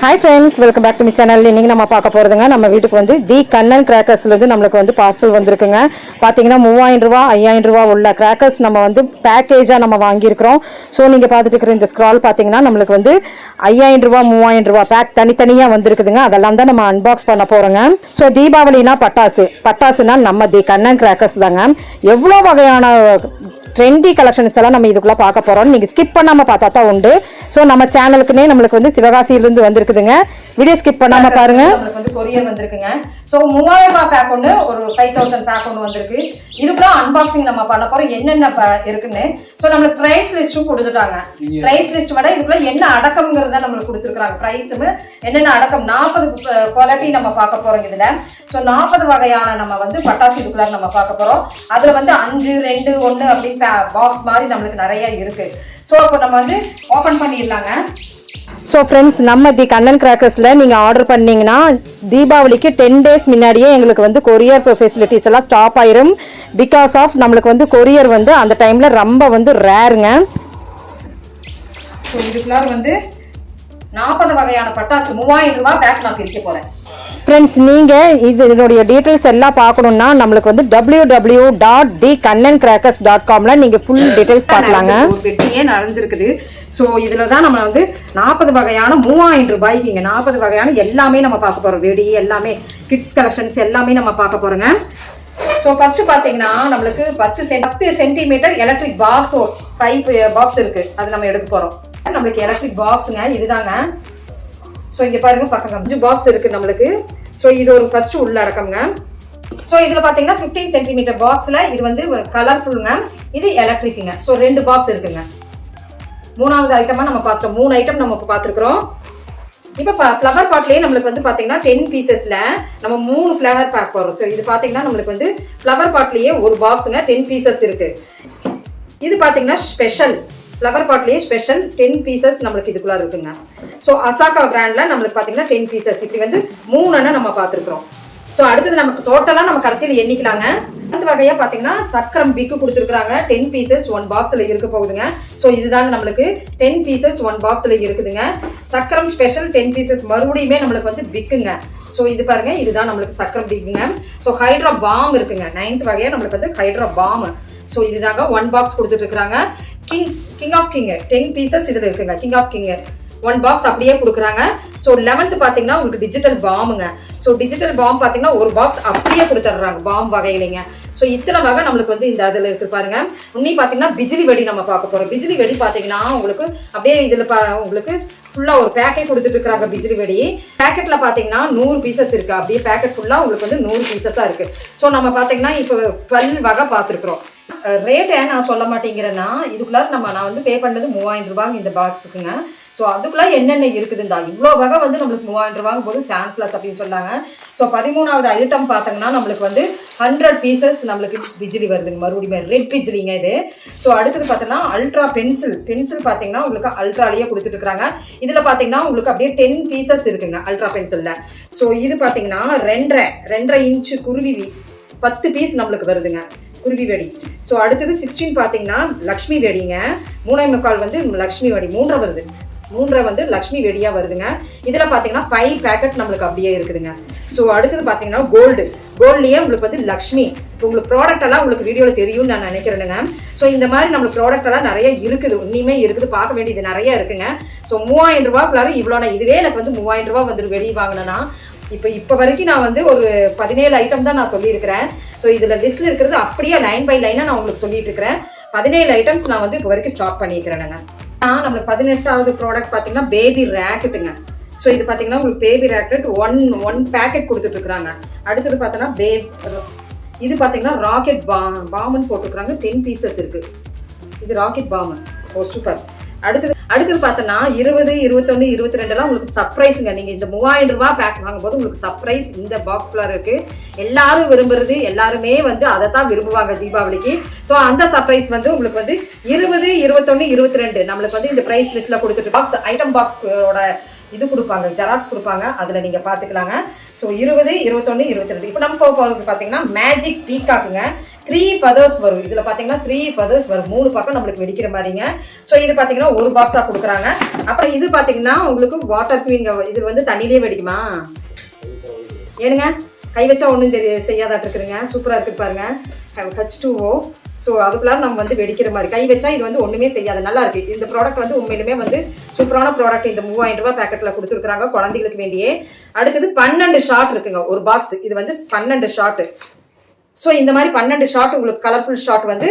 Hi friends, welcome back to my channel. இன்றைக்கி நம்ம பார்க்க போகிறதுங்க, நம்ம வீட்டுக்கு வந்து தி கண்ணன் கிராக்கர்ஸ்லேருந்து நம்மளுக்கு வந்து பார்சல் வந்திருக்குங்க. பார்த்தீங்கன்னா 3000 ரூபா 5000 ரூபா உள்ள கிராக்கர்ஸ் நம்ம வந்து பேக்கேஜாக நம்ம வாங்கியிருக்கிறோம். ஸோ நீங்கள் பார்த்துட்டு இருக்கிற இந்த ஸ்க்ரால் பார்த்தீங்கன்னா நம்மளுக்கு வந்து 5000 ரூபா 3000 ரூபா பேக் தனித்தனியாக வந்திருக்குதுங்க. அதெல்லாம் தான் நம்ம அன்பாக்ஸ் பண்ண போகிறோங்க. ஸோ தீபாவளினா பட்டாசுனா நம்ம தி கண்ணன் கிராக்கர்ஸ் தாங்க. எவ்வளோ வகையான ட்ரெண்டி கலெக்ஷன்ஸ் எல்லாம் நம்ம இதுக்குள்ள பார்க்க போறோம். நீங்க ஸ்கிப் பண்ணாம பார்த்தா தான் உண்டு. ஸோ நம்ம சேனலுக்குனே நம்மளுக்கு வந்து சிவகாசியிலிருந்து வந்திருக்குதுங்க. வீடியோ ஸ்கிப் பண்ணாம பாருங்க. நம்மளுக்கு வந்து கொரியர் வந்திருக்குங்க. ஸோ 3000 ரூபாய் பேக் ஒன்று, ஒரு 5000 பேக் ஒன்று வந்திருக்கு. இதுக்குள்ள அன்பாக்சிங் நம்ம பண்ண போறோம், என்னென்ன இருக்குன்னு. ஸோ நம்மளுக்கு பிரைஸ் லிஸ்ட்டும் கொடுத்துட்டாங்க. பிரைஸ் லிஸ்ட் விட இதுக்குள்ள என்ன அடக்கம்ங்கிறத நம்மளுக்கு கொடுத்துருக்காங்க. பிரைஸும் என்னென்ன அடக்கம் 40 குவாலிட்டி நம்ம பார்க்க போறோம் இதுல. ஸோ 40 வகையான நம்ம வந்து பட்டாசு இதுக்குள்ள நம்ம பார்க்க போறோம். அதுல வந்து 5, 2, 1 அப்படின்னு பாக்ஸ் மாதிரி நம்மளுக்கு நிறைய இருக்கு. ஸோ இப்போ நம்ம வந்து ஓபன் பண்ணிடலாங்க. ஸோ ஃப்ரெண்ட்ஸ், நம்ம தி கண்ணன் கிராக்கர்ஸில் நீங்கள் ஆர்டர் பண்ணிங்கன்னா தீபாவளிக்கு 10 days முன்னாடியே எங்களுக்கு வந்து கொரியர் ஃபெசிலிட்டிஸ் எல்லாம் ஸ்டாப் ஆயிரும். பிகாஸ் ஆஃப் நம்மளுக்கு வந்து கொரியர் வந்து அந்த டைமில் ரொம்ப வந்து ரேருங்க. ஸோ இதுக்குள்ளார வந்து 40 வகையான பட்டாசு 3000 ரூபாய் பேக் நான் பிரிக்க போகிறேன். ஃப்ரெண்ட்ஸ், நீங்கள் இதனுடைய டீட்டெயில்ஸ் எல்லாம் பார்க்கணுன்னா நம்மளுக்கு வந்து www.thekannankrackers.com நீங்கள் ஃபுல் டீட்டெயில்ஸ் பார்க்கலாங்க. ஒரு பெட்டியே நிறைஞ்சிருக்குது. ஸோ இதில் தான் நம்ம வந்து 40 வகையான 3000 ரூபாய்க்கு இங்கே 40 வகையான எல்லாமே நம்ம பார்க்க போகிறோம். வெடி எல்லாமே, கிட்ஸ் கலெக்ஷன்ஸ் எல்லாமே நம்ம பார்க்க போகிறோங்க. ஸோ ஃபர்ஸ்ட் பார்த்தீங்கன்னா நம்மளுக்கு 10 centimetre electric box pipe box இருக்கு. அது நம்ம எடுக்க போகிறோம். நம்மளுக்கு எலக்ட்ரிக் பாக்ஸுங்க இதுதாங்க. ஸோ இங்கே பாருங்க, பக்கம் 5 பாக்ஸ் இருக்கு நம்மளுக்கு. ஸோ இது ஒரு ஃபர்ஸ்ட் உள்ள அடக்கம்ங்க. ஸோ இதில் பார்த்தீங்கன்னா 15 சென்டிமீட்டர் பாக்ஸில் இது வந்து கலர்ஃபுல்லுங்க. இது எலக்ட்ரிக்குங்க. ஸோ 2 பாக்ஸ் இருக்குங்க. மூணாவது ஐட்டமாக நம்ம பார்த்தோம். 3 ஐட்டம் நம்ம பார்த்துருக்குறோம். இப்போ ஃப்ளவர் பாட்லேயே நம்மளுக்கு வந்து பார்த்தீங்கன்னா 10 பீசஸில் நம்ம 3 ஃப்ளவர் பேக் போடுறோம். ஸோ இது பார்த்தீங்கன்னா நம்மளுக்கு வந்து ஃப்ளவர் பாட்லேயே ஒரு பாக்ஸுங்க 10 பீசஸ் இருக்கு. இது பார்த்தீங்கன்னா ஸ்பெஷல் ஃப்ளவர் பாட்லேயே ஸ்பெஷல் 10 பீசஸ் நம்மளுக்கு இதுக்குள்ள இருக்குங்க. ஸோ அசாகா பிராண்ட்ல நம்மளுக்கு பார்த்தீங்கன்னா 10 பீசஸ் இப்படி வந்து 3 நம்ம பார்த்துருக்குறோம். ஸோ அடுத்தது நமக்கு டோட்டலாக நம்ம கடைசியில் எண்ணிக்கலாங்க. அந்த வகையாக பார்த்தீங்கன்னா சக்கரம் பிக்கு கொடுத்துருக்குறாங்க. 10 பீசஸ் 1 பாக்ஸில் இருக்க போகுதுங்க. ஸோ இதுதாங்க நம்மளுக்கு 10 பீசஸ் 1 பாக்ஸில் இருக்குதுங்க. சக்கரம் ஸ்பெஷல் 10 பீசஸ் மறுபடியுமே நம்மளுக்கு வந்து பிக்குங்க. ஸோ இது பாருங்க, இதுதான் நம்மளுக்கு சக்கரம் பிக்குங்க. ஸோ ஹைட்ரா பாம் இருக்குங்க. 9th வகையாக நம்மளுக்கு வந்து ஹைட்ரா பாம். ஸோ இதுதாங்க 1 பாக்ஸ் கொடுத்துட்டு இருக்கிறாங்க. கிங் ஆஃப் கிங் 10 பீசஸ் இதில் இருக்குங்க. கிங் ஆஃப் கிங் 1 பாக்ஸ் அப்படியே கொடுக்குறாங்க. ஸோ 11th பார்த்தீங்கன்னா உங்களுக்கு டிஜிட்டல் பாம்புங்க. ஸோ டிஜிட்டல் பாம் பார்த்தீங்கன்னா ஒரு பாக்ஸ் அப்படியே கொடுத்துட்றாங்க பாம் வகையிலைங்க. ஸோ இத்தனை வகை நம்மளுக்கு வந்து இந்த அதில் இருக்கு பாருங்க. இன்னும் பார்த்தீங்கன்னா பிஜிலி வெடி நம்ம பார்க்க போகிறோம். பிஜிலி வெடி பார்த்தீங்கன்னா உங்களுக்கு அப்படியே இதில் உங்களுக்கு ஃபுல்லாக ஒரு பேக்கெட் கொடுத்துட்டு இருக்கிறாங்க. பிஜிலி வெடி பேக்கெட்டில் பார்த்தீங்கன்னா 100 பீசஸ் இருக்கு. அப்படியே பேக்கெட் ஃபுல்லாக உங்களுக்கு வந்து 100 பீசஸாக இருக்கு. ஸோ நம்ம பார்த்தீங்கன்னா இப்போ 12 வகை பார்த்துருக்குறோம். ரேட் ஏன் நான் சொல்ல மாட்டேங்கிறேன்னா இதுக்குள்ள நான் வந்து பே பண்ணது 3000 ரூபாய் இந்த பாக்ஸுக்குங்க. ஸோ அதுக்குள்ள என்னென்ன இருக்குதுண்டா இவ்வளோ வகை வந்து நம்மளுக்கு 3000 ரூபாங்க போது சான்ஸ்லெஸ் அப்படின்னு சொன்னாங்க. ஸோ 13வது ஐட்டம் பார்த்தோங்கன்னா நம்மளுக்கு வந்து 100 பீசஸ் நம்மளுக்கு பிஜிலி வருதுங்க. மறுபடியும் ரெட் பிஜிலிங்க இது. ஸோ அடுத்தது பார்த்தோன்னா அல்ட்ரா பென்சில் பார்த்தீங்கன்னா உங்களுக்கு அல்ட்ராலேயே கொடுத்துட்டு இருக்காங்க. இதில் பார்த்தீங்கன்னா உங்களுக்கு அப்படியே 10 பீசஸ் இருக்குங்க அல்ட்ரா பென்சிலில். ஸோ இது பார்த்தீங்கன்னா 2.5 இன்ச்சு குருவி 10 பீஸ் நம்மளுக்கு வருதுங்க குருவி வெடி. ஸோ அடுத்தது 16 பார்த்தீங்கன்னா லக்ஷ்மி வெடிங்க. 3.25 வந்து லக்ஷ்மி வெடி 3 வருது. 3 வந்து லக்ஷ்மி வெடியா வருதுங்க. இதில் பார்த்தீங்கன்னா 5 பேக்கெட் நம்மளுக்கு அப்படியே இருக்குதுங்க. ஸோ அடுத்தது பார்த்தீங்கன்னா கோல்ட்லேயே உங்களுக்கு வந்து லக்ஷ்மி. இப்போ உங்களுக்கு ப்ராடக்ட் எல்லாம் உங்களுக்கு வீடியோவில் தெரியும்னு நான் நினைக்கிறேனுங்க. ஸோ இந்த மாதிரி நம்மளுக்கு ப்ராடக்ட் எல்லாம் நிறைய இருக்குது, இன்னுமே இருக்குது, பார்க்க வேண்டியது நிறைய இருக்குங்க. ஸோ 3000 ரூபாய்க்குள்ளார இவ்வளோனா இதுவே எனக்கு வந்து 3000 ரூபா வந்து வெடி வாங்கினேன்னா இப்போ வரைக்கும் நான் வந்து ஒரு 17 ஐட்டம் தான் நான் சொல்லியிருக்கிறேன். ஸோ இதில் லிஸ்ட்டில் இருக்கிறது அப்படியே லைன் பை லைனாக நான் உங்களுக்கு சொல்லிட்டு இருக்கிறேன். 17 ஐட்டம்ஸ் நான் வந்து இப்போ வரைக்கும் ஸ்டாக் பண்ணியிருக்கிறேன்னுங்க. நம்மளுக்கு 18வது ப்ராடக்ட் பார்த்தீங்கன்னா பேபி ரேக்கெட்டுங்க. ஸோ இது பார்த்தீங்கன்னா உங்களுக்கு பேபி ரேக்கெட் ஒன் பேக்கெட் கொடுத்துட்டு இருக்கிறாங்க. அடுத்தது பார்த்தோன்னா இது பார்த்தீங்கன்னா ராக்கெட் பாம்னு போட்டுருக்குறாங்க. 10 பீசஸ் இருக்கு. இது ராக்கெட் பாம். ஓ சூப்பர். அடுத்தது பார்த்தோன்னா 20, 21, 22 உங்களுக்கு சர்ப்ரைஸுங்க. நீங்கள் இந்த 3000 ரூபாய் பேக் வாங்கும்போது உங்களுக்கு சர்ப்ரைஸ் இந்த பாக்ஸ்ல இருக்கு. எல்லாரும் விரும்புறது, எல்லாருமே வந்து அதை தான் விரும்புவாங்க தீபாவளிக்கு. ஸோ அந்த சர்ப்ரைஸ் வந்து உங்களுக்கு வந்து 20, 21, 22 நம்மளுக்கு வந்து இந்த ப்ரைஸ் லிஸ்ட்ல கொடுத்துட்டு ஐட்டம் பாக்ஸோட இது கொடுப்பாங்க, ஜெராக்ஸ் கொடுப்பாங்க, அதில் நீங்கள் பார்த்துக்கலாங்க. ஸோ 20, 21, 22. இப்போ நம்ம போகிறது பார்த்தீங்கன்னா மேஜிக் பீகாக்குங்க. 3 ஃபெதர்ஸ் வரும். இதில் பார்த்தீங்கன்னா 3 ஃபெதர்ஸ் வரும், 3 பக்கம் நம்மளுக்கு வெடிக்கிற மாதிரிங்க. ஸோ இது பார்த்தீங்கன்னா ஒரு பாக்ஸாக கொடுக்குறாங்க. அப்புறம் இது பார்த்தீங்கன்னா உங்களுக்கு வாட்டர் ப்ரூஃபிங். இது வந்து தண்ணியிலே வெடிக்குமா ஏனுங்க? கை வச்சா ஒன்றும் செய்யாதாட்டு இருக்குதுங்க. சூப்பராக இருக்குது பாருங்க, H2O. ஸோ அதுக்குள்ளார நம்ம வந்து வெடிக்கிற மாதிரி கை வச்சா இது வந்து ஒன்றுமே செய்யாது. நல்லா இருக்குது இந்த ப்ராடக்ட் வந்து உண்மையிலுமே வந்து சூப்பரான ப்ராடக்ட். இந்த 3000 ரூபாய் பேக்கெட்டில் கொடுத்துருக்குறாங்க குழந்தைகளுக்கு வேண்டியே. அடுத்தது 12 ஷாட் இருக்குங்க ஒரு பாக்ஸ். இது வந்து 12 ஷாட்டு. ஸோ இந்த மாதிரி 12 ஷாட் உங்களுக்கு கலர்ஃபுல் ஷாட் வந்து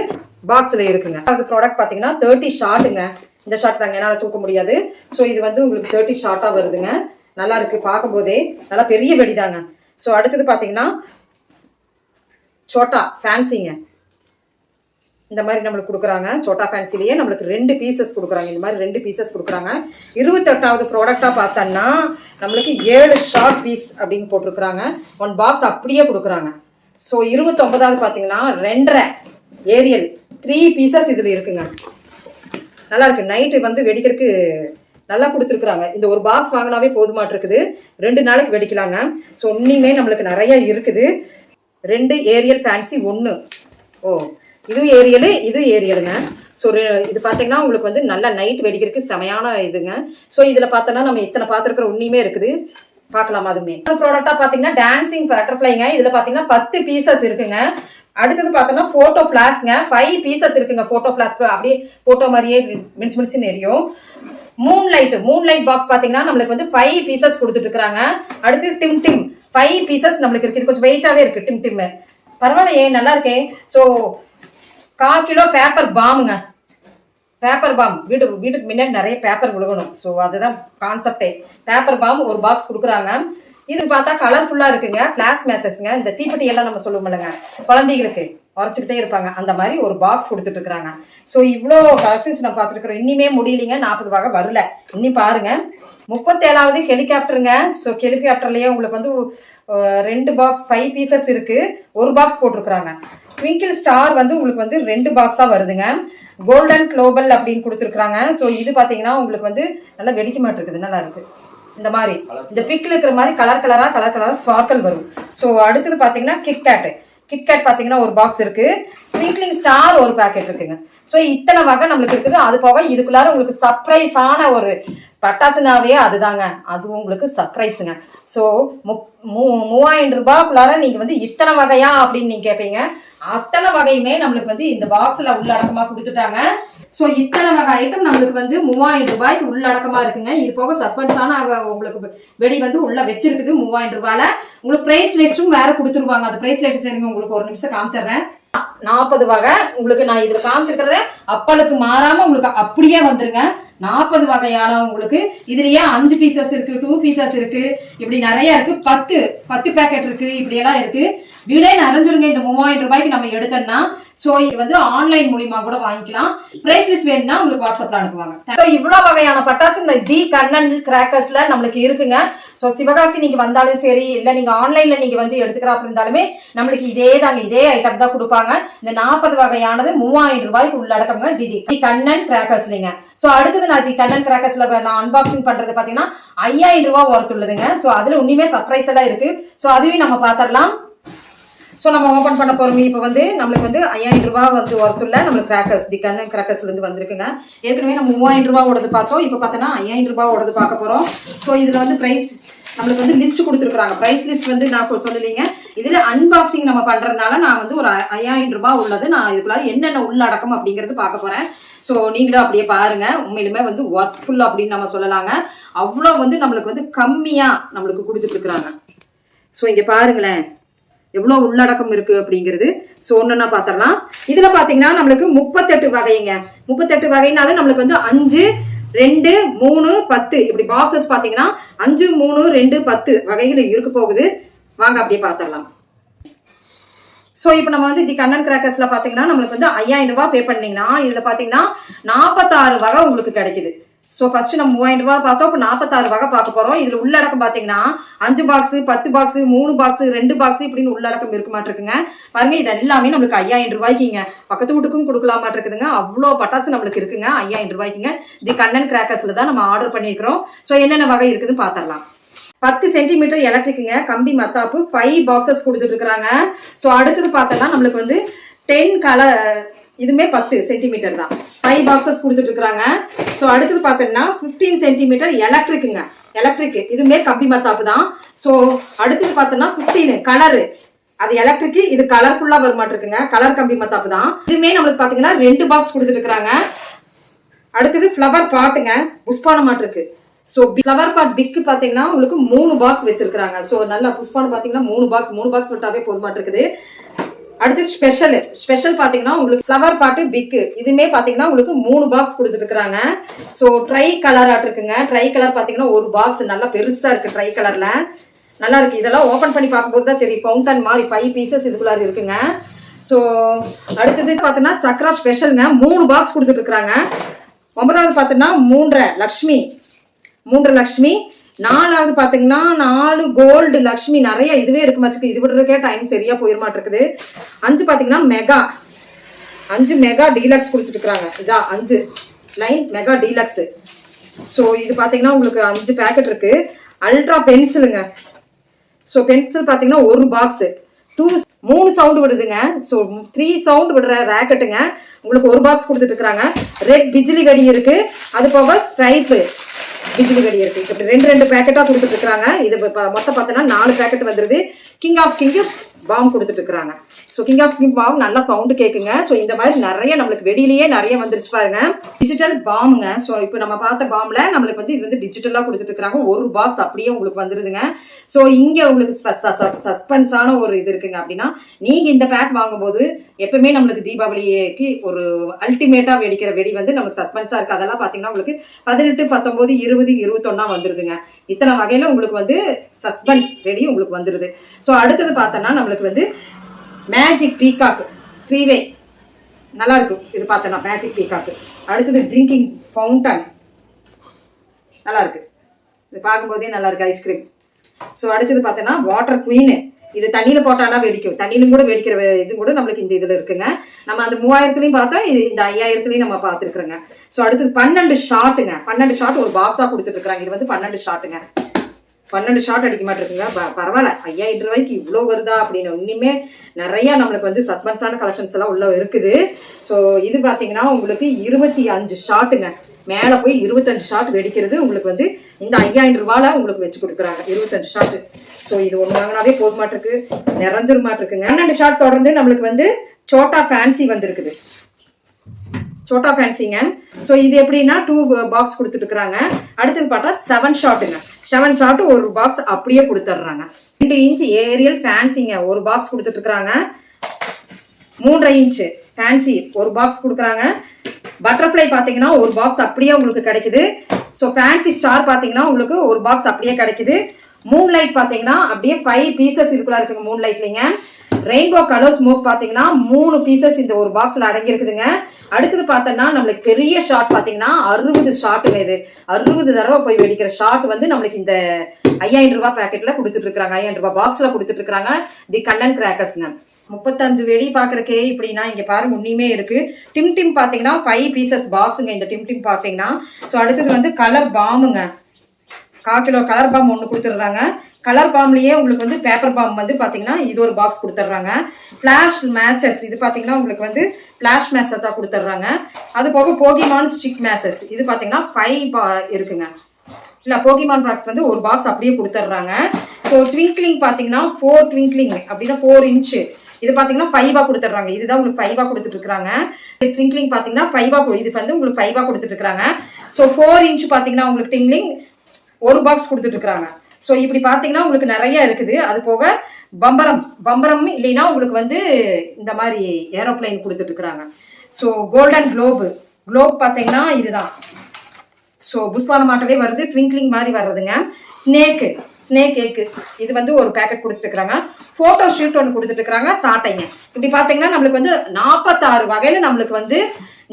பாக்ஸில் இருக்குங்க. அது ப்ராடக்ட் பார்த்தீங்கன்னா 30 ஷாட்டுங்க. இந்த ஷாட் தாங்க என்னால் தூக்க முடியாது. ஸோ இது வந்து உங்களுக்கு 30 ஷாட்டாக வருதுங்க. நல்லா இருக்குது பார்க்கும்போதே, நல்லா பெரிய வெடிதாங்க. ஸோ அடுத்தது பார்த்தீங்கன்னா சோட்டா ஃபேன்சிங்க. இந்த மாதிரி நம்மளுக்கு கொடுக்குறாங்க. சோட்டா ஃபேன்சிலேயே நம்மளுக்கு 2 பீசஸ் கொடுக்குறாங்க. இந்த மாதிரி 2 பீசஸ் கொடுக்குறாங்க. 28வது ப்ராடக்டாக பார்த்தோன்னா நம்மளுக்கு 7 ஷார்ட் பீஸ் அப்படின்னு போட்டிருக்கிறாங்க. 1 பாக்ஸ் அப்படியே கொடுக்குறாங்க. ஸோ 29வது பார்த்தீங்கன்னா 2.5 ஏரியல் 3 பீசஸ் இதில் இருக்குங்க. நல்லா இருக்குது. நைட்டு வந்து வெடிக்கிறதுக்கு நல்லா கொடுத்துருக்குறாங்க. இந்த ஒரு பாக்ஸ் வாங்கினாவே போதுமாட்டிருக்குது, 2 நாளைக்கு வெடிக்கலாங்க. ஸோ இன்னுமே நம்மளுக்கு நிறைய இருக்குது. 2 ஏரியல் ஃபேன்சி 1. ஓ இதுவும் ஏரியலு, இதுவும் ஏரியலுங்க. ஸோ இது பார்த்தீங்கன்னா உங்களுக்கு வந்து நல்லா நைட் வெடிக்கிறதுக்கு செமையான இதுங்க. ஸோ இதில் பார்த்தோன்னா நம்ம இத்தனை பார்த்துருக்குற உண்மையுமே இருக்குது, பார்க்கலாமா? அதுவுமே ப்ராடக்டாக பார்த்தீங்கன்னா டான்சிங் பட்டர்ஃப்ளைங்க. இதில் பார்த்தீங்கன்னா 10 பீசஸ் இருக்குங்க. அடுத்தது பார்த்தோன்னா ஃபோட்டோ ஃப்ளாஷ்ங்க. 5 பீசஸ் இருக்குங்க. ஃபோட்டோ ஃப்ளாஷ் அப்படியே ஃபோட்டோ மாதிரியே மினிச்சு எரியும். மூன்லைட் பாக்ஸ் பார்த்தீங்கன்னா நம்மளுக்கு வந்து 5 பீசஸ் கொடுத்துட்டு இருக்காங்க. அடுத்து டிம் 5 பீசஸ் நம்மளுக்கு இருக்குது. இது கொஞ்சம் வெயிட்டாகவே இருக்குது. டிம் பரவாயில்லையே, நல்லா இருக்கே. ஸோ 1/4 கிலோ பேப்பர் பாமுங்க. பேப்பர் பாம் வீட்டுக்கு முன்னாடி நிறைய பேப்பர் விழுகணும். ஸோ அதுதான் கான்செப்டே. பேப்பர் பாம் ஒரு பாக்ஸ் கொடுக்குறாங்க. இது பார்த்தா கலர்ஃபுல்லாக இருக்குங்க. ஃப்ளாஷ் மேட்சஸ்ங்க. இந்த தீப்பெட்டி எல்லாம் நம்ம சொல்லுவோம்லங்க, குழந்தைகளுக்கு உரைச்சிக்கிட்டே இருப்பாங்க, அந்த மாதிரி ஒரு பாக்ஸ் கொடுத்துட்டு இருக்காங்க. ஸோ இவ்வளோ கலெக்ஷன்ஸ் நான் பார்த்துருக்குறோம். இன்னிமே முடியலைங்க, 40 வகை வரல. இன்னும் பாருங்க. 37வது ஹெலிகாப்டருங்க. ஸோ ஹெலிகாப்டர்லேயே உங்களுக்கு வந்து 2 பாக்ஸ் 5 பீசஸ் இருக்கு. ஒரு பாக்ஸ் போட்டிருக்கிறாங்க. ட்விங்கிள் ஸ்டார் வந்து உங்களுக்கு வந்து 2 பாக்ஸாக வருதுங்க. கோல்டன் குளோபல் அப்படின்னு கொடுத்துருக்குறாங்க. ஸோ இது பார்த்தீங்கன்னா உங்களுக்கு வந்து நல்லா வெடிக்க மாட்டிருக்குது, நல்லா இருக்கு. இந்த மாதிரி இந்த பிக்கில் இருக்கிற மாதிரி கலர் கலராக ஸ்பார்க்கல் வரும். ஸோ அடுத்தது பார்த்தீங்கன்னா கிட்கேட் பார்த்தீங்கன்னா ஒரு பாக்ஸ் இருக்கு. ட்விங்க்லிங் ஸ்டார் ஒரு பேக்கெட் இருக்குங்க. ஸோ இத்தனை வகை நம்மளுக்கு இருக்குது. அது போக இதுக்குள்ளார உங்களுக்கு சர்ப்ரைஸான ஒரு பட்டாசுனாவே அதுதாங்க, அது உங்களுக்கு சர்ப்ரைஸுங்க. ஸோ 3000 ரூபாய்க்குள்ளார நீங்கள் வந்து இத்தனை வகையா அப்படின்னு நீங்கள் கேட்பீங்க. அத்தனை வகையுமே நம்மளுக்கு வந்து இந்த பாக்ஸில் உள்ளடக்கமாக கொடுத்துட்டாங்க. ஸோ இத்தனை வகை ஐட்டம் நம்மளுக்கு வந்து 3000 ரூபாய்க்கு உள்ளடக்கமாக இருக்குங்க. இது போக சஸ்பென்ஸான உங்களுக்கு வெடி வந்து உள்ள வச்சிருக்குது 3000 ரூபாயில. உங்களுக்கு பிரைஸ் லிஸ்ட்டும் வேற கொடுத்துருவாங்க. அந்த பிரைஸ் லிஸ்ட் சரிங்க உங்களுக்கு ஒரு நிமிஷம் காமிச்சிடுறேன். 40 வகை உங்களுக்கு நான் இதுல காமிச்சிருக்கிறத அப்பளுக்கு மாறாம உங்களுக்கு அப்படியே வந்துருங்க. 40 வகையான உங்களுக்கு இதுலயே 5 பீசஸ் இருக்கு, 2 பீசஸ் இருக்கு, இப்படி நிறைய இருக்கு. 10 பேக்கெட் இருக்கு, இப்படி எல்லாம் இருக்கு. வீடே நிறைஞ்சிருங்க இந்த 3000 ரூபாய்க்கு நம்ம எடுத்தோம்னா. சோ இது வந்து ஆன்லைன் மூலியமா கூட வாங்கிக்கலாம். பிரைஸ் லிஸ்ட் வேணும்னா உங்களுக்கு வாட்ஸ்அப்ல அனுப்புவாங்க. சோ இவ்வளவு வகையான பட்டாசு இந்த தி கண்ணன் கிராக்கர்ஸ்ல நம்மளுக்கு இருக்குங்க. சோ சிவகாசி நீங்க வந்தாலும் சரி, இல்ல நீங்க ஆன்லைன்ல நீங்க வந்து எடுத்துக்கிறா இருந்தாலுமே நம்மளுக்கு இதே ஐட்டம் தான் கொடுப்பாங்க. இந்த 40 வகையானது 3000 ரூபாய்க்கு உள்ளடக்கம்ங்க. தி கண்ணன் கிராக்கர்ஸ்லங்க. சோ அடுத்தது நான் தி கண்ணன் கிராக்கர்ஸ்ல நான் அன்பாக்சிங் பண்றது பாத்தீங்கன்னா 5000 ரூபாய் ஒர்த் உள்ளதுங்க. சோ அதுல உண்மையுமே சர்ப்ரைஸ் எல்லாம் இருக்கு. சோ அதுவே நம்ம பாத்திரலாம். ஸோ நம்ம ஓப்பன் பண்ண போகிறோம். இப்போ வந்து நம்மளுக்கு வந்து 5000 ரூபாய் வந்து ஒர்த்துள்ள நம்மளுக்கு கிராக்கர்ஸ் தி கண்ணன் கிராக்கர்ஸ்லேருந்து வந்திருக்குங்க. ஏற்கனவே நம்ம 3000 ரூபாய் ஓடது பார்த்தோம். இப்போ பார்த்தோன்னா 5000 ரூபாய் ஓடது பார்க்க போகிறோம். ஸோ இதில் வந்து ப்ரைஸ் நம்மளுக்கு வந்து லிஸ்ட் கொடுத்துருக்குறாங்க. ப்ரைஸ் லிஸ்ட் வந்து நான் சொல்லலைங்க. இதில் அன்பாக்சிங் நம்ம பண்ணுறதுனால நான் வந்து ஒரு 5000 ரூபாய் உள்ளது நான் இதுக்குள்ள என்னென்ன உள்ளடக்கம் அப்படிங்கிறது பார்க்க போகிறேன். ஸோ நீங்களும் அப்படியே பாருங்க. உண்மையிலுமே வந்து ஒர்க்ஃபுல் அப்படின்னு நம்ம சொல்லலாங்க. அவ்வளோ வந்து நம்மளுக்கு வந்து கம்மியாக நம்மளுக்கு கொடுத்துட்டு இருக்கிறாங்க. ஸோ இங்கே பாருங்களேன் எவ்வளோ உள்ளடக்கம் இருக்கு அப்படிங்கிறது. ஸோ ஒன்றுன்னா பார்த்துடலாம். இதில் பார்த்தீங்கன்னா நம்மளுக்கு 38 வகைங்க. 38 வகைனால நம்மளுக்கு வந்து 5, 2, 3, 10 இப்படி பாக்ஸஸ் பார்த்தீங்கன்னா 5, 3, 2, 10 வகைகள் இருக்க போகுது. வாங்க அப்படியே பார்த்துடலாம். ஸோ இப்போ நம்ம வந்து தி கண்ணன் கிராக்கர்ஸ்ல பார்த்தீங்கன்னா நம்மளுக்கு வந்து 5000 ரூபாய் பே பண்ணீங்கன்னா இதில் பார்த்தீங்கன்னா 46 வகை உங்களுக்கு கிடைக்குது. ஸோ ஃபர்ஸ்ட் நம்ம 3000 ரூபாய் பார்த்தோம். இப்போ 46 வகை பார்க்க போறோம். இதுல உள்ளடக்கம் பாத்தீங்கன்னா 5 பாக்ஸ், 10 பாக்ஸ், 3 பாக்ஸ், 2 பாக்ஸ் இப்படின்னு உள்ளடக்கம் இருக்க மாட்டிருக்குங்க. பாருங்க, இது எல்லாமே நம்மளுக்கு 5000 ரூபாய்க்குங்க. பக்கத்து வீட்டுக்கும் கொடுக்கலாம் மாட்டிருக்குதுங்க. அவ்வளோ பட்டாசு நம்மளுக்கு இருக்குங்க 5000 ரூபாய்க்குங்க. தி கண்ணன் கிராக்கர்ஸ்ல தான் நம்ம ஆர்டர் பண்ணியிருக்கிறோம். ஸோ என்னென்ன வகை இருக்குதுன்னு பார்த்துடலாம். 10 சென்டிமீட்டர் எலக்ட்ரிக்குங்க, கம்பி மத்தாப்பு 5 பாக்ஸஸ் கொடுத்துட்டு இருக்காங்க. ஸோ அடுத்தது பார்த்தோம்னா நம்மளுக்கு வந்து 10 கலர், இதுமே 10 சென்டிமீட்டர் தான், 5 பாக்ஸஸ் கொடுத்துட்டு இருக்காங்க. ஸோ அடுத்தது பார்த்தோம்னா 15 சென்டிமீட்டர் எலக்ட்ரிக்குங்க, எலக்ட்ரிக் இதுமே கம்பி மத்தாப்பு தான். ஸோ அடுத்தது பார்த்தோம்னா 15 கலரு, அது எலக்ட்ரிக், இது கலர்ஃபுல்லா வருமாட்டிருக்குங்க, கலர் கம்பி மத்தாப்பு தான். இதுமே நம்மளுக்கு பார்த்தீங்கன்னா 2 பாக்ஸ் கொடுத்துட்டு இருக்காங்க. அடுத்தது ஃப்ளவர் பாட்டுங்க, புஷ்பான மாட்டிருக்கு. ஸோ ஃப்ளவர் பாட் பிக்கு பார்த்தீங்கன்னா உங்களுக்கு 3 பாக்ஸ் வச்சிருக்காங்க. ஸோ நல்லா புஷ்பான பார்த்தீங்கன்னா 3 பாக்ஸ் விட்டாவே போதுமாட்டிருக்குது. அடுத்து ஸ்பெஷல் பாத்தீங்கன்னா உங்களுக்கு ஃப்ளவர் பாட்டு பிக்கு, இதுமே பாத்தீங்கன்னா உங்களுக்கு 3 பாக்ஸ் கொடுத்துட்டு இருக்காங்க. ஸோ ட்ரை கலர் ஆட் இருக்குங்க. ட்ரை கலர் பாத்தீங்கன்னா ஒரு பாக்ஸ் நல்லா பெருசா இருக்கு, ட்ரை கலர்ல நல்லா இருக்கு. இதெல்லாம் ஓபன் பண்ணி பார்க்கும்போது தான் தெரியும், ஃபவுண்டன் மாதிரி 5 பீசஸ் இதுக்குள்ளார இருக்குங்க. ஸோ அடுத்தது பாத்தீங்கன்னா சக்ரா ஸ்பெஷலுங்க, 3 பாக்ஸ் கொடுத்துட்டு இருக்காங்க. 9வது பாத்தீங்கன்னா 3 லக்ஷ்மி. 4வது பாத்தீங்கன்னா 4 கோல்டு லக்ஷ்மி, நிறைய இதுவே இருக்கு மச்சுக்கு, இது விடுறதுக்கே டைம் சரியா போயிருமாட்டிருக்குது. 5 பாத்தீங்கன்னா மெகா டீலக்ஸ் கொடுத்துட்டு இருக்காங்க. இதா 5 லைன் மெகா டீலக்ஸ். ஸோ இது பாத்தீங்கன்னா உங்களுக்கு 5 பேக்கெட் இருக்கு. அல்ட்ரா பென்சிலுங்க. ஸோ பென்சில் பாத்தீங்கன்னா ஒரு பாக்ஸ் 3 சவுண்ட் விடுதுங்க. ஸோ 3 சவுண்ட் விடுற ராக்கெட்டுங்க, உங்களுக்கு ஒரு பாக்ஸ் கொடுத்துட்டு இருக்காங்க. ரெட் பிஜிலி வெடி இருக்கு, அது போக ஸ்ட்ரைப்பு பிஜிலி வெடி இருக்கு. இப்படி 2 பேக்கெட்டா கொடுத்துட்டு இருக்காங்க. இது மொத்தம் பார்த்தோன்னா 4 பேக்கெட் வந்துருது. கிங் ஆஃப் கிங் பாம் கொடுத்துட்டு இருக்காங்க. So King of King Balm நல்லா சவுண்டு கேட்குங்க. ஸோ இந்த மாதிரி நிறைய நம்மளுக்கு வெடியிலேயே நிறைய வந்துருச்சு பாருங்க. டிஜிட்டல் பாம்புங்க. ஸோ இப்போ நம்ம பார்த்த பாம்ல நம்மளுக்கு வந்து இது வந்து டிஜிட்டலா கொடுத்துட்டு இருக்காங்க. ஒரு பாக்ஸ் அப்படியே உங்களுக்கு வந்துருதுங்க. ஸோ இங்க உங்களுக்கு சஸ்பென்ஸான ஒரு இது இருக்குங்க. அப்படின்னா நீங்க இந்த பேக் வாங்கும்போது எப்பவுமே நம்மளுக்கு தீபாவளிக்கு ஒரு அல்டிமேட்டா வெடிக்கிற வெடி வந்து நம்மளுக்கு சஸ்பென்ஸா இருக்கு. அதெல்லாம் பாத்தீங்கன்னா உங்களுக்கு 18, 19, 20, 21 வந்துருதுங்க. இத்தனை வகையில உங்களுக்கு வந்து சஸ்பென்ஸ் வெடி உங்களுக்கு வந்துருது. ஸோ அடுத்தது பார்த்தோன்னா நம்மளுக்கு வந்து மேஜிக் பீகாக் 3-வே நல்லா இருக்கும். இது பார்த்தோன்னா மேஜிக் பீகாக். அடுத்தது ட்ரிங்கிங் ஃபவுண்டன் நல்லா இருக்கு, இது பார்க்கும்போதே நல்லா இருக்கு, ஐஸ்கிரீம். ஸோ அடுத்தது பார்த்தோன்னா வாட்டர் குயின், இது தண்ணியில போட்டாலாம் வெடிக்கும், தண்ணியிலும் கூட வெடிக்கிற இது கூட நம்மளுக்கு இந்த இதுல இருக்குங்க. நம்ம அந்த 3000லையும் பார்த்தோம், இந்த 5000லையும் நம்ம பார்த்துருக்குறோங்க. ஸோ அடுத்தது 12 ஷாட்டுங்க, 12 ஷாட் ஒரு பாக்ஸா கொடுத்துட்டு இருக்காங்க. இது வந்து 12 ஷாட்டுங்க, 12 ஷாட் அடிக்க மாட்டிருக்குங்க. பரவாயில்ல, 5000 ரூபாய்க்கு இவ்வளோ வருதா அப்படின்னு. இன்னுமே நிறைய நம்மளுக்கு வந்து சஸ்பென்ஸான கலெக்ஷன்ஸ் எல்லாம் உள்ள இருக்குது. ஸோ இது பார்த்தீங்கன்னா உங்களுக்கு 25 ஷாட்டுங்க, மேலே போய் 25 ஷாட் வெடிக்கிறது உங்களுக்கு வந்து இந்த 5000 ரூபாயில உங்களுக்கு வச்சு கொடுக்குறாங்க 25 ஷாட்டு. ஸோ இது ஒன்று வாங்கினாவே போது மாட்டிருக்கு, நிறைஞ்சிரு மாட்டிருக்குங்க. 12 ஷாட் தொடர்ந்து நம்மளுக்கு வந்து சோட்டா ஃபேன்சி வந்துருக்குது, சோட்டா ஃபேன்சிங்க. ஸோ இது எப்படின்னா 2 பாக்ஸ் கொடுத்துட்டு இருக்கிறாங்க. அடுத்தது பார்த்தா 7 ஷாட்டுங்க, 7 ஷாட் ஒரு பாக்ஸ் அப்படியே கொடுத்துட்றாங்க. 2 இன்ச் ஏரியல் ஃபேன்சிங்க ஒரு பாக்ஸ் கொடுத்துட்டு இருக்கிறாங்க. 3.5 இன்ச் ஃபேன்சி ஒரு பாக்ஸ் கொடுக்குறாங்க. பட்டர்ஃப்ளை பார்த்தீங்கன்னா ஒரு பாக்ஸ் அப்படியே உங்களுக்கு கிடைக்குது. ஸோ ஃபேன்சி ஸ்டார் பார்த்தீங்கன்னா உங்களுக்கு ஒரு பாக்ஸ் அப்படியே கிடைக்குது. மூன் லைட் பார்த்தீங்கன்னா அப்படியே 5 பீசஸ் இதுக்குள்ள இருக்குங்க. மூன் லைட்லிங்க ரெயின்போ கலர் ஸ்மோக் பார்த்தீங்கன்னா 3 பீசஸ் இந்த ஒரு பாக்ஸ்ல அடங்கி இருக்குதுங்க. அடுத்தது பார்த்தோம்னா நம்மளுக்கு பெரிய ஷாட் பார்த்தீங்கன்னா 60 ஷாட்டுங்க. இது 60 தடவை போய் வெடிக்கிற ஷாட் வந்து நம்மளுக்கு இந்த 5000 ரூபாய் பேக்கெட்ல கொடுத்துட்டு இருக்காங்க, 5000 ரூபாய் பாக்ஸ்ல கொடுத்துட்டு இருக்காங்க. தி கண்ணன் கிராக்கர்ஸ்ங்க. 35 வெடி பாக்குறக்கே இப்படின்னா இங்க பாருங்க உண்மையுமே இருக்கு. டிம் பாத்தீங்கன்னா 5 பீசஸ் பாக்ஸுங்க இந்த டிம் பாத்தீங்கன்னா. ஸோ அடுத்தது வந்து கலர் பாம்புங்க, 1/4 கிலோ கலர் பாம் ஒன்று கொடுத்துட்றாங்க. கலர் பாம்லயே உங்களுக்கு வந்து பேப்பர் பாம் வந்து பாத்தீங்கன்னா இது ஒரு பாக்ஸ் கொடுத்துட்றாங்க. ஃபிளாஷ் மேட்சஸ் இது பாத்தீங்கன்னா உங்களுக்கு வந்து ஃபிளாஷ் மேட்சஸா கொடுத்துட்றாங்க. அது போக போகிமான் ஸ்டிக் மேட்சஸ் இது பாத்தீங்கன்னா 5 இருக்குங்க. இல்லை போகிமான் பாக்ஸ் வந்து ஒரு பாக்ஸ் அப்படியே கொடுத்துட்றாங்க. ஸோ ட்விங்க்லிங் பார்த்தீங்கன்னா 4 ட்விங்க்லிங் அப்படின்னா 4 இன்ச்சு இது பார்த்தீங்கன்னா 5 கொடுத்துட்றாங்க. இதுதான் உங்களுக்கு 5 கொடுத்துட்டு இருக்காங்க. ட்விங்க்லிங் பார்த்தீங்கன்னா 5 இது வந்து உங்களுக்கு 5 கொடுத்துட்டு இருக்காங்க. ஸோ 4 இன்ச் பார்த்தீங்கன்னா உங்களுக்கு ட்விங்க்லிங் ஒரு பாக்ஸ் கொடுத்துட்டு இருக்காங்க. ஸோ இப்படி பார்த்தீங்கன்னா உங்களுக்கு நிறைய இருக்குது. அது போக பம்பரம் இல்லைன்னா உங்களுக்கு வந்து இந்த மாதிரி ஏரோப்ளைன் கொடுத்துட்டு இருக்கிறாங்க. ஸோ கோல்டன் குளோப் பார்த்தீங்கன்னா இதுதான். ஸோ புஷ்பான மாட்டவே வருது, ட்விங்க்லிங் மாதிரி வர்றதுங்க. ஸ்னேக் எக்கு இது வந்து ஒரு பேக்கெட் கொடுத்துட்டு இருக்காங்க. போட்டோ ஷூட் ஒன்று கொடுத்துட்டு இருக்காங்க. சாட்டைங்க இப்படி பார்த்தீங்கன்னா நம்மளுக்கு வந்து 46 வகையில நம்மளுக்கு வந்து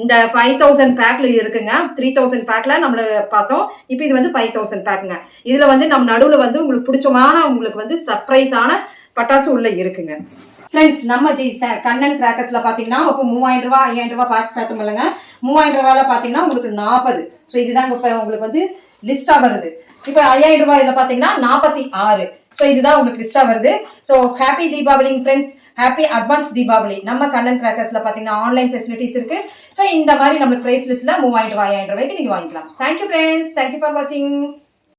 இந்த 5000 பேக்ல இருக்குங்க. 3000 பேக்ல நம்மள பார்த்தோம். இப்போ இது வந்து 5000 பேக்குங்க. இதுல வந்து நம்ம நடுவுல வந்து உங்களுக்கு பிடிச்சமான உங்களுக்கு வந்து சர்ப்ரைஸான பட்டாசு உள்ள இருக்குங்க. ஃப்ரெண்ட்ஸ், நம்ம கண்ணன் கிராக்கர்ஸ்ல பாத்தீங்கன்னா இப்போ 3000 ரூபாய் 5000 ரூபாய் பார்த்தோம் இல்லைங்க. 3000 ரூபாயில பாத்தீங்கன்னா உங்களுக்கு 40. ஸோ இதுதான் இப்போ உங்களுக்கு வந்து லிஸ்டா வருது. இப்போ 5000 ரூபாயில பாத்தீங்கன்னா 46. ஸோ இதுதான் உங்களுக்கு லிஸ்டா வருது. So happy Deepavali friends, happy advance Deepavali. நம்ம கண்ணன் கிராக்கர்ஸ்ல பாத்தீங்கன்னா ஆன்லைன் ஃபெசிலிட்டிஸ் இருக்கு. ஸோ இந்த மாதிரி நம்மளுக்கு பிரைஸ் லிஸ்ட்ல 3000 ரூபாய் 5000 ரூபாய்க்கு நீங்க வாங்கிக்கலாம். தேங்க்யூ ஃப்ரெண்ட்ஸ், தேங்க்யூ ஃபார் வாட்சிங்.